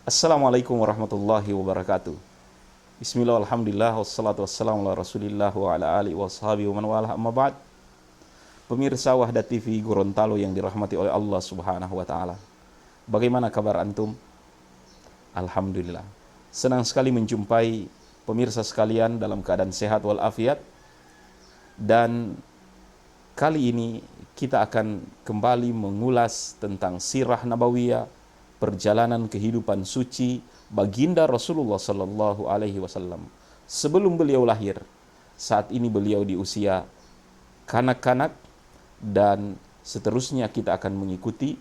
Assalamualaikum warahmatullahi wabarakatuh. Bismillah, alhamdulillah, wassalatu wassalamu ala rasulillah wa ala alihi wa sahabihi wa man walah, amma ba'd. Pemirsa Wahda TV Gorontalo yang dirahmati oleh Allah subhanahu wa ta'ala, bagaimana kabar antum? Alhamdulillah, senang sekali menjumpai pemirsa sekalian dalam keadaan sehat walafiat. Dan kali ini kita akan kembali mengulas tentang sirah nabawiyah, perjalanan kehidupan suci baginda Rasulullah Sallallahu Alaihi Wasallam sebelum beliau lahir. Saat ini beliau di usia kanak-kanak, dan seterusnya kita akan mengikuti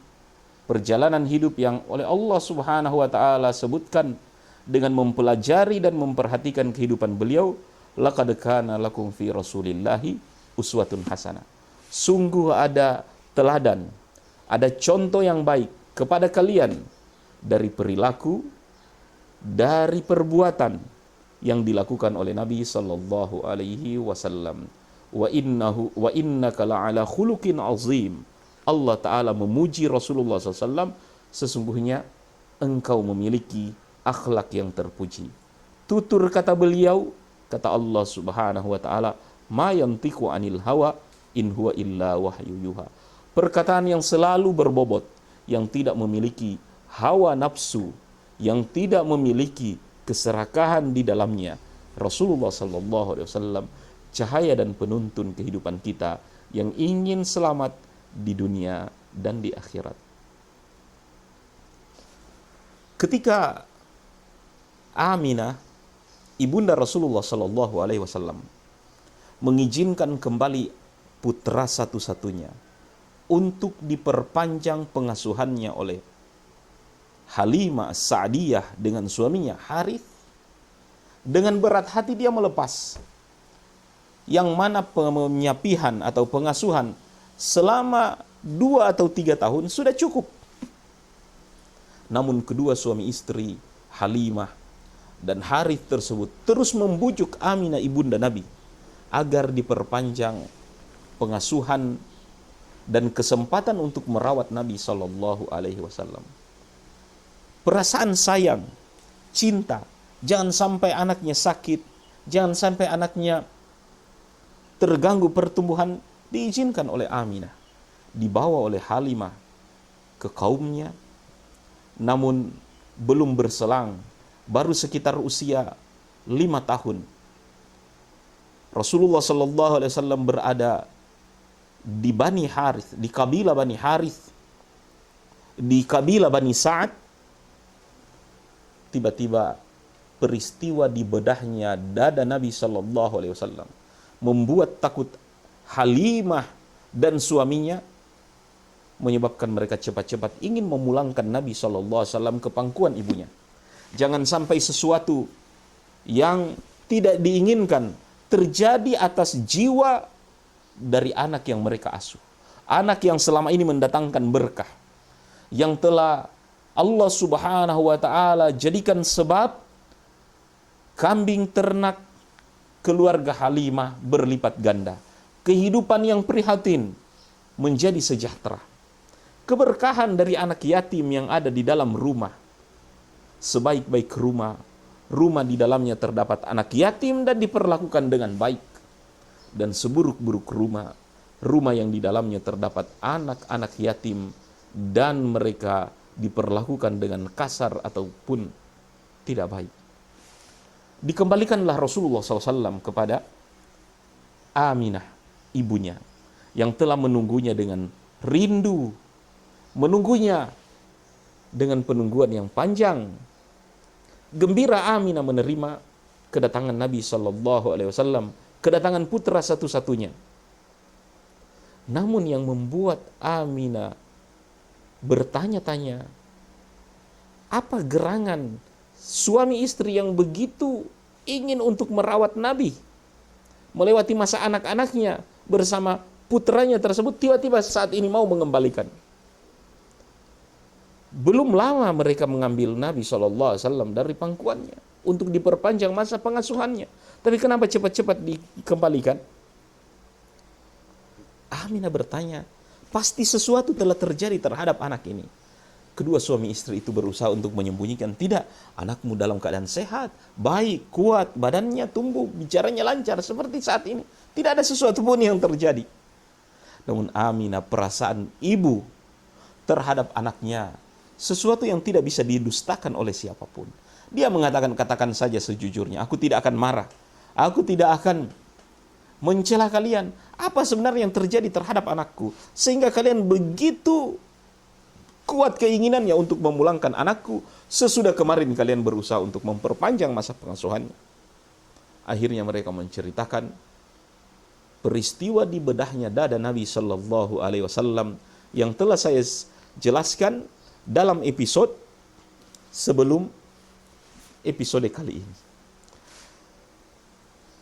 perjalanan hidup yang oleh Allah Subhanahu Wa Taala sebutkan dengan mempelajari dan memperhatikan kehidupan beliau. Laqad kana lakum fi Rasulillahi uswatun hasanah. Sungguh ada teladan, ada contoh yang baik kepada kalian dari perilaku, dari perbuatan yang dilakukan oleh Nabi sallallahu alaihi wasallam. Wa innaka la'ala khuluqin azim. Allah Ta'ala memuji Rasulullah SAW, sesungguhnya engkau memiliki akhlak yang terpuji. Tutur kata beliau, kata Allah Subhanahu wa Ta'ala, ma yantiqu anil hawa in huwa illa wahyu yuha. Perkataan yang selalu berbobot, yang tidak memiliki hawa nafsu, yang tidak memiliki keserakahan di dalamnya. Rasulullah sallallahu alaihi wasallam, cahaya dan penuntun kehidupan kita yang ingin selamat di dunia dan di akhirat. Ketika Aminah, ibunda Rasulullah sallallahu alaihi wasallam, mengizinkan kembali putra satu-satunya untuk diperpanjang pengasuhannya oleh Halimah Sa'diyah dengan suaminya Harith, dengan berat hati dia melepas, yang mana penyapihan atau pengasuhan selama 2 atau 3 tahun sudah cukup. Namun kedua suami istri Halimah dan Harith tersebut terus membujuk Aminah ibunda Nabi agar diperpanjang pengasuhan dan kesempatan untuk merawat Nabi Sallallahu Alaihi Wasallam. Perasaan sayang, cinta, jangan sampai anaknya sakit, jangan sampai anaknya terganggu pertumbuhan, diizinkan oleh Aminah, dibawa oleh Halimah ke kaumnya. Namun belum berselang, baru sekitar usia 5 tahun, Rasulullah Sallallahu Alaihi Wasallam berada di Bani Harith, di kabilah Bani Harith, di kabilah Bani Sa'ad. Tiba-tiba peristiwa di bedahnya dada Nabi Sallallahu Alaihi Wasallam membuat takut Halimah dan suaminya, menyebabkan mereka cepat-cepat ingin memulangkan Nabi Sallallahu Alaihi Wasallam ke pangkuan ibunya. Jangan sampai sesuatu yang tidak diinginkan terjadi atas jiwa dari anak yang mereka asuh, anak yang selama ini mendatangkan berkah, yang telah Allah Subhanahu wa Ta'ala jadikan sebab kambing ternak keluarga Halimah berlipat ganda, kehidupan yang prihatin menjadi sejahtera, keberkahan dari anak yatim yang ada di dalam rumah. Sebaik-baik rumah, rumah di dalamnya terdapat anak yatim dan diperlakukan dengan baik, dan seburuk-buruk rumah, rumah yang di dalamnya terdapat anak-anak yatim dan mereka diperlakukan dengan kasar ataupun tidak baik. Dikembalikanlah Rasulullah SAW kepada Aminah, ibunya, yang telah menunggunya dengan rindu, menunggunya dengan penungguan yang panjang. Gembira Aminah menerima kedatangan Nabi SAW, kedatangan putra satu-satunya. Namun yang membuat Aminah bertanya-tanya, apa gerangan suami istri yang begitu ingin untuk merawat Nabi, melewati masa anak-anaknya bersama putranya tersebut, tiba-tiba saat ini mau mengembalikan. Belum lama mereka mengambil Nabi SAW dari pangkuannya untuk diperpanjang masa pengasuhannya, tapi kenapa cepat-cepat dikembalikan? Aminah bertanya, pasti sesuatu telah terjadi terhadap anak ini. kedua suami istri itu berusaha untuk menyembunyikan. Tidak, anakmu dalam keadaan sehat, baik, kuat, badannya tumbuh, bicaranya lancar seperti saat ini. Tidak ada sesuatu pun yang terjadi. Namun Aminah, perasaan ibu terhadap anaknya sesuatu yang tidak bisa didustakan oleh siapapun. Dia mengatakan, katakan saja sejujurnya, aku tidak akan marah, aku tidak akan mencela kalian. Apa sebenarnya yang terjadi terhadap anakku sehingga kalian begitu kuat keinginannya untuk memulangkan anakku sesudah kemarin kalian berusaha untuk memperpanjang masa pengasuhannya. Akhirnya mereka menceritakan peristiwa di bedahnya dada Nabi Shallallahu Alaihi Wasallam yang telah saya jelaskan dalam episode sebelum episode kali ini.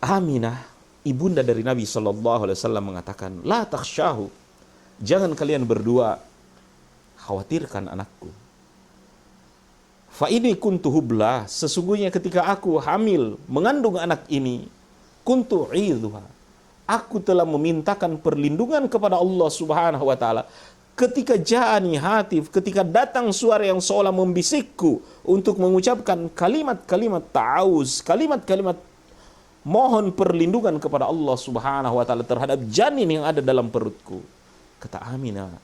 Aminah, ibunda dari Nabi Shallallahu Alaihi Wasallam mengatakan, la takhsyahu, jangan kalian berdua khawatirkan anakku. Fa ini kuntu hubla, sesungguhnya ketika aku hamil mengandung anak ini, kuntu idhuha, aku telah memintakan perlindungan kepada Allah Subhanahu wa taala. Ketika ja'ani hatif, ketika datang suara yang seolah membisikku untuk mengucapkan kalimat-kalimat ta'awuz, kalimat-kalimat mohon perlindungan kepada Allah Subhanahu wa taala terhadap janin yang ada dalam perutku. Kata Aminah,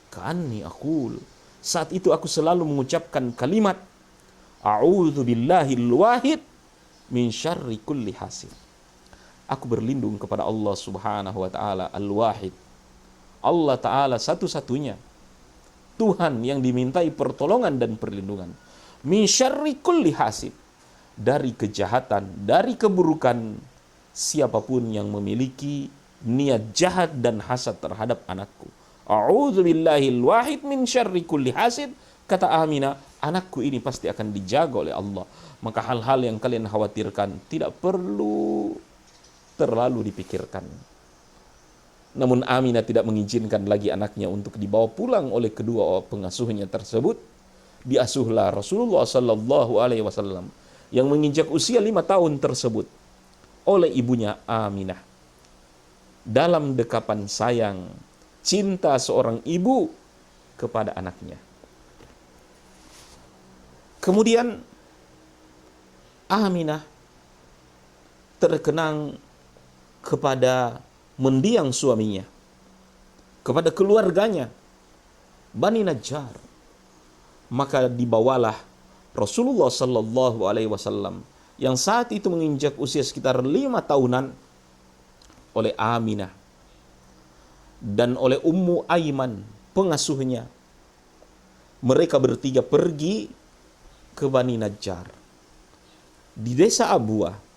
ka'anni aqul, saat itu aku selalu mengucapkan kalimat a'udzu billahil wahid min syarri kulli hasid. Aku berlindung kepada Allah Subhanahu wa taala al-wahid. Allah taala satu-satunya Tuhan yang dimintai pertolongan dan perlindungan. Min syarri kulli hasid, dari kejahatan, dari keburukan siapapun yang memiliki niat jahat dan hasad terhadap anakku. A'udzu billahil wahid min syarri kulli hasid. Kata Aminah, anakku ini pasti akan dijaga oleh Allah. Maka hal-hal yang kalian khawatirkan tidak perlu terlalu dipikirkan. Namun Aminah tidak mengizinkan lagi anaknya untuk dibawa pulang oleh kedua pengasuhnya tersebut. Diasuhlah Rasulullah Sallallahu Alaihi Wasallam yang menginjak usia 5 tahun tersebut oleh ibunya Aminah. Dalam dekapan sayang, cinta seorang ibu kepada anaknya. Kemudian Aminah terkenang kepada mendiang suaminya, kepada keluarganya, Bani Najjar. Maka dibawalah Rasulullah Sallallahu Alaihi Wasallam yang saat itu menginjak usia sekitar 5 tahunan oleh Aminah dan oleh Ummu Aiman, pengasuhnya. Mereka bertiga pergi ke Bani Najjar di desa Abuah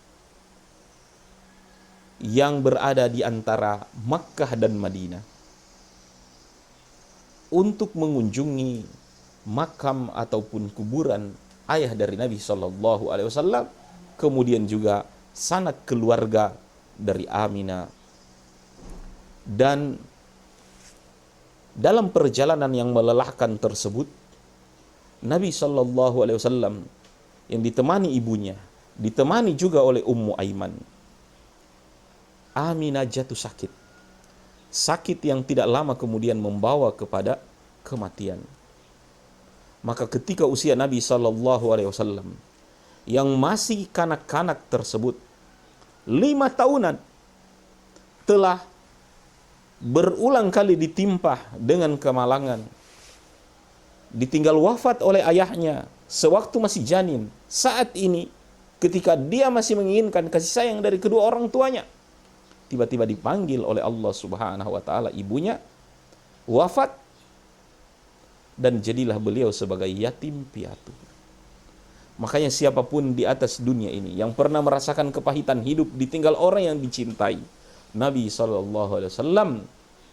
yang berada di antara Makkah dan Madinah untuk mengunjungi makam ataupun kuburan ayah dari Nabi Shallallahu Alaihi Wasallam, kemudian juga sanak keluarga dari Aminah. Dan dalam perjalanan yang melelahkan tersebut, Nabi Shallallahu Alaihi Wasallam yang ditemani ibunya, ditemani juga oleh Ummu Aiman. Aminah jatuh sakit, sakit yang tidak lama kemudian membawa kepada kematian. Maka ketika usia Nabi Shallallahu Alaihi Wasallam yang masih kanak-kanak tersebut 5 tahunan telah berulang kali ditimpa dengan kemalangan, ditinggal wafat oleh ayahnya sewaktu masih janin. Saat ini ketika dia masih menginginkan kasih sayang dari kedua orang tuanya, tiba-tiba dipanggil oleh Allah Subhanahu wa taala, ibunya wafat dan jadilah beliau sebagai yatim piatu. Makanya siapapun di atas dunia ini yang pernah merasakan kepahitan hidup ditinggal orang yang dicintai, Nabi SAW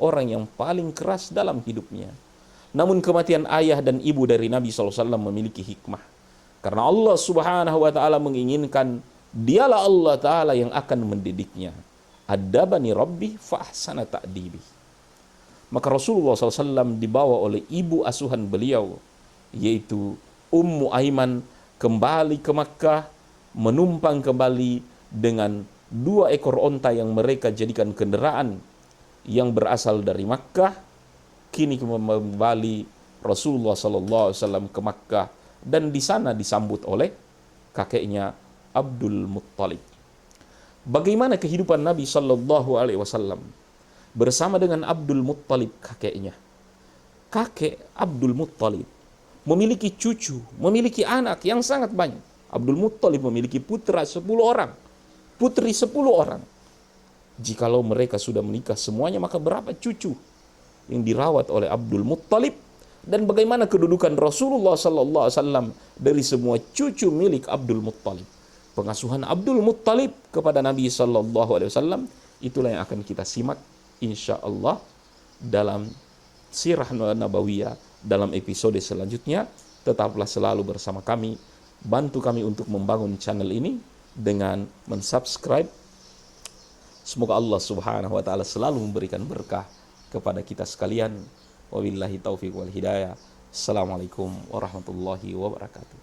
orang yang paling keras dalam hidupnya. Namun kematian ayah dan ibu dari Nabi SAW memiliki hikmah. Karena Allah Subhanahu wa ta'ala menginginkan dialah Allah ta'ala yang akan mendidiknya. Adabani Rabbi fahsana ta'dibi. Maka Rasulullah SAW dibawa oleh ibu asuhan beliau, yaitu Ummu Aiman, kembali ke Makkah, menumpang kembali dengan 2 ekor onta yang mereka jadikan kendaraan yang berasal dari Makkah, kini kembali Rasulullah SAW ke Makkah, dan di sana disambut oleh kakeknya Abdul Muttalib. Bagaimana kehidupan Nabi SAW bersama dengan Abdul Muttalib kakeknya? Kakek Abdul Muttalib memiliki cucu, memiliki anak yang sangat banyak. Abdul Muttalib memiliki putra 10 orang, putri 10 orang. Jikalau mereka sudah menikah semuanya, maka berapa cucu yang dirawat oleh Abdul Muttalib? Dan bagaimana kedudukan Rasulullah SAW dari semua cucu milik Abdul Muttalib? Pengasuhan Abdul Muttalib kepada Nabi SAW, itulah yang akan kita simak insya Allah dalam Sirah Nabawiyah dalam episode selanjutnya. Tetaplah selalu bersama kami. Bantu kami untuk membangun channel ini dengan mensubscribe. Semoga Allah Subhanahu wa taala selalu memberikan berkah kepada kita sekalian. Wabillahi taufiq wal hidayah. Assalamualaikum warahmatullahi wabarakatuh.